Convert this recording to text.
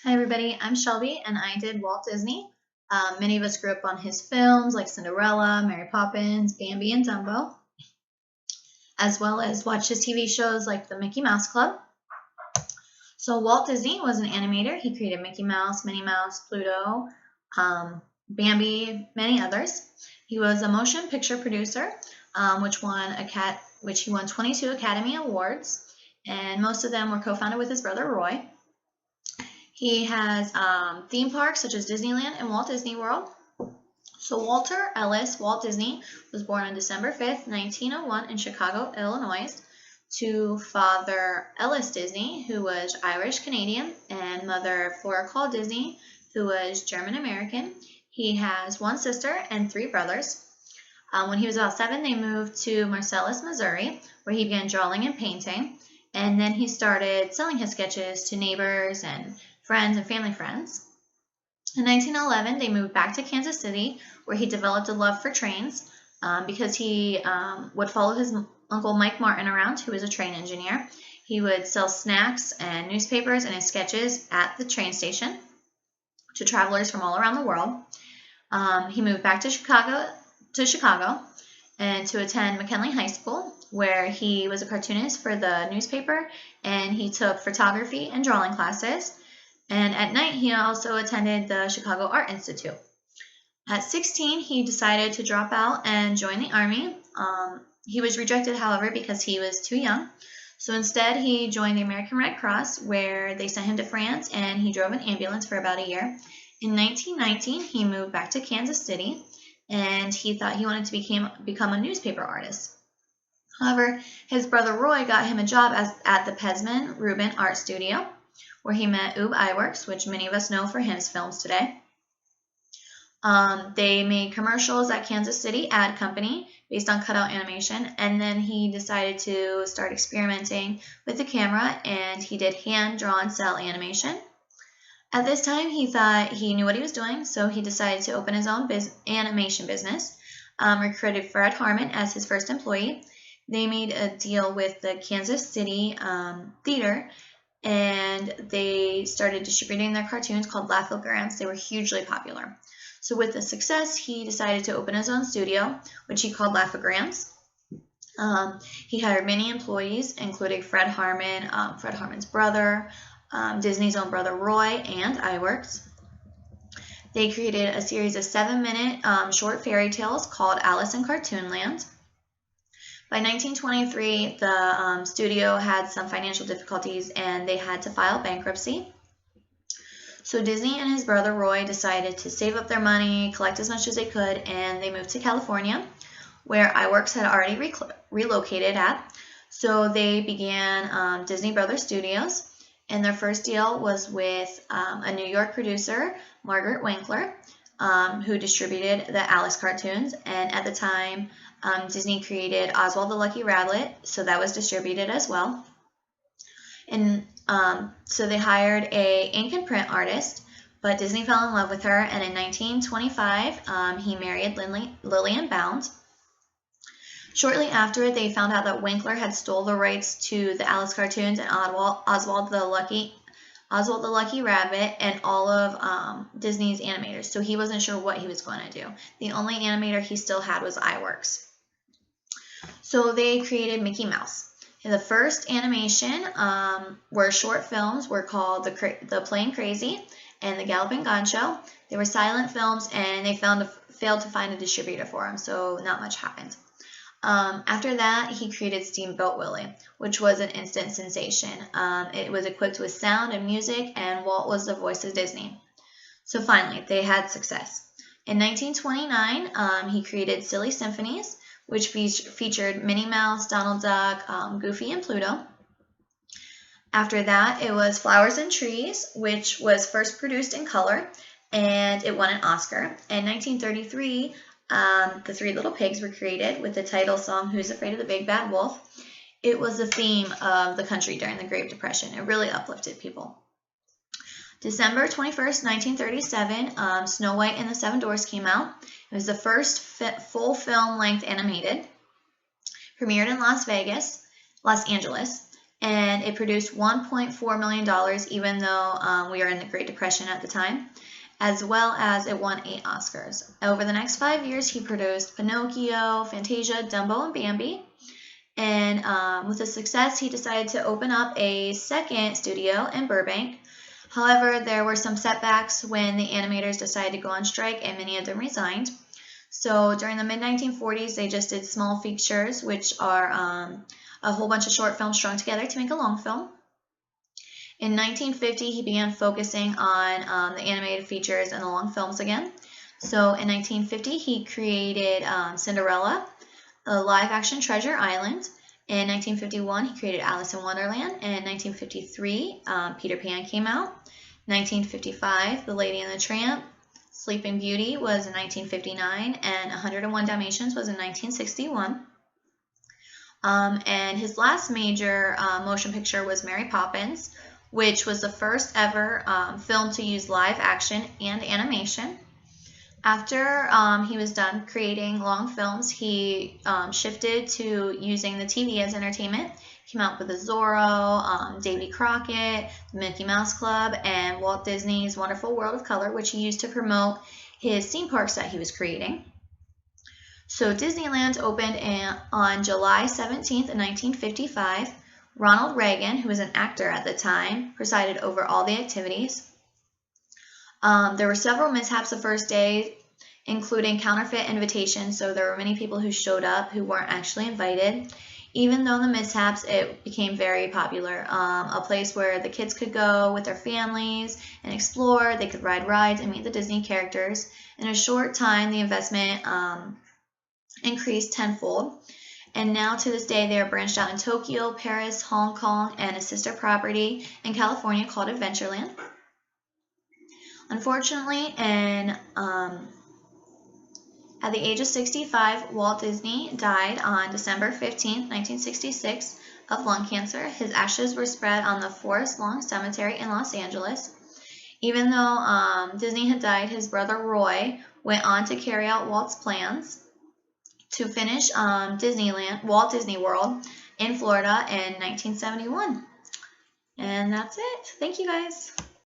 Hi everybody, I'm Shelby and I did Walt Disney. Many of us grew up on his films like Cinderella, Mary Poppins, Bambi, and Dumbo, as well as watched his TV shows like the Mickey Mouse Club. So Walt Disney was an animator. He created Mickey Mouse, Minnie Mouse, Pluto, Bambi, many others. He was a motion picture producer, which he won 22 Academy Awards, and most of them were co-founded with his brother Roy. He has theme parks such as Disneyland and Walt Disney World. So Walter Ellis Walt Disney was born on December 5th, 1901 in Chicago, Illinois, to Father Ellis Disney, who was Irish-Canadian, and Mother Flora Call Disney, who was German-American. He has one sister and three brothers. When he was about 7, they moved to Marcellus, Missouri, where he began drawing and painting. And then he started selling his sketches to neighbors and friends and family friends. In 1911, they moved back to Kansas City, where he developed a love for trains because he would follow his uncle Mike Martin around, who was a train engineer. He would sell snacks and newspapers and his sketches at the train station to travelers from all around the world. He moved back to Chicago and to attend McKinley High School, where he was a cartoonist for the newspaper, and he took photography and drawing classes. And at night, he also attended the Chicago Art Institute. At 16, he decided to drop out and join the Army. He was rejected, however, because he was too young. So instead, he joined the American Red Cross, where they sent him to France, and he drove an ambulance for about a year. In 1919, he moved back to Kansas City, and he thought he wanted to become a newspaper artist. However, his brother Roy got him a job at the Pesman Rubin Art Studio, where he met Ub Iwerks, which many of us know for his films today. They made commercials at Kansas City Ad Company based on cutout animation, and then he decided to start experimenting with the camera, and he did hand-drawn cell animation. At this time, he thought he knew what he was doing, so he decided to open his own animation business, recruited Fred Harmon as his first employee. They made a deal with the Kansas City Theater, and they started distributing their cartoons called Laugh-O-Grams. They were hugely popular. So with the success, he decided to open his own studio, which he called Laugh-O-Grams. He hired many employees, including Fred Harmon, Fred Harmon's brother, Disney's own brother Roy, and Iwerks. They created a series of 7-minute short fairy tales called Alice in Cartoonland. By 1923, the studio had some financial difficulties and they had to file bankruptcy. So Disney and his brother Roy decided to save up their money, collect as much as they could, and they moved to California, where Iwerks had already relocated at. So they began Disney Brothers Studios, and their first deal was with a New York producer, Margaret Winkler, who distributed the Alice cartoons, and at the time, Disney created Oswald the Lucky Rabbit, so that was distributed as well. And so they hired a ink and print artist, but Disney fell in love with her, and in 1925, he married Lillian Bound. Shortly after, they found out that Winkler had stole the rights to the Alice cartoons and Oswald the Lucky Rabbit and all of Disney's animators, so he wasn't sure what he was going to do. The only animator he still had was Iwerks. So they created Mickey Mouse. And the first animation were short films were called The Plain Crazy and The Galloping God Show. They were silent films, and they failed to find a distributor for them, so not much happened. After that, he created Steamboat Willie, which was an instant sensation. It was equipped with sound and music, and Walt was the voice of Disney. So finally, they had success. In 1929, he created Silly Symphonies, which featured Minnie Mouse, Donald Duck, Goofy, and Pluto. After that, it was Flowers and Trees, which was first produced in color, and it won an Oscar. In 1933, the Three Little Pigs were created with the title song, Who's Afraid of the Big Bad Wolf? It was the theme of the country during the Great Depression. It really uplifted people. December 21st, 1937, Snow White and the Seven Dwarfs came out. It was the first full film-length animated. Premiered in Los Angeles, and it produced $1.4 million, even though we were in the Great Depression at the time, as well as it won 8 Oscars. Over the next 5 years, he produced Pinocchio, Fantasia, Dumbo, and Bambi. And with the success, he decided to open up a second studio in Burbank. However, there were some setbacks when the animators decided to go on strike, and many of them resigned. So during the mid-1940s, they just did small features, which are a whole bunch of short films strung together to make a long film. In 1950, he began focusing on the animated features and the long films again. So in 1950, he created Cinderella, a live-action Treasure Island. In 1951, he created Alice in Wonderland. And in 1953, Peter Pan came out. 1955, The Lady and the Tramp. Sleeping Beauty was in 1959, and 101 Dalmatians was in 1961. And his last major motion picture was Mary Poppins, which was the first ever film to use live action and animation. After he was done creating long films, he shifted to using the TV as entertainment. He came out with the Zorro, Davy Crockett, the Mickey Mouse Club, and Walt Disney's Wonderful World of Color, which he used to promote his theme parks that he was creating. So Disneyland opened on July 17th, 1955. Ronald Reagan, who was an actor at the time, presided over all the activities. There were several mishaps the first day, including counterfeit invitations, so there were many people who showed up who weren't actually invited. Even though the mishaps, it became very popular, a place where the kids could go with their families and explore. They could ride rides and meet the Disney characters. In a short time, the investment increased tenfold. And now to this day, they are branched out in Tokyo, Paris, Hong Kong, and a sister property in California called Adventureland. Unfortunately, at the age of 65, Walt Disney died on December 15, 1966, of lung cancer. His ashes were spread on the Forest Lawn Cemetery in Los Angeles. Even though Disney had died, his brother Roy went on to carry out Walt's plans to finish Walt Disney World in Florida in 1971. And that's it. Thank you guys.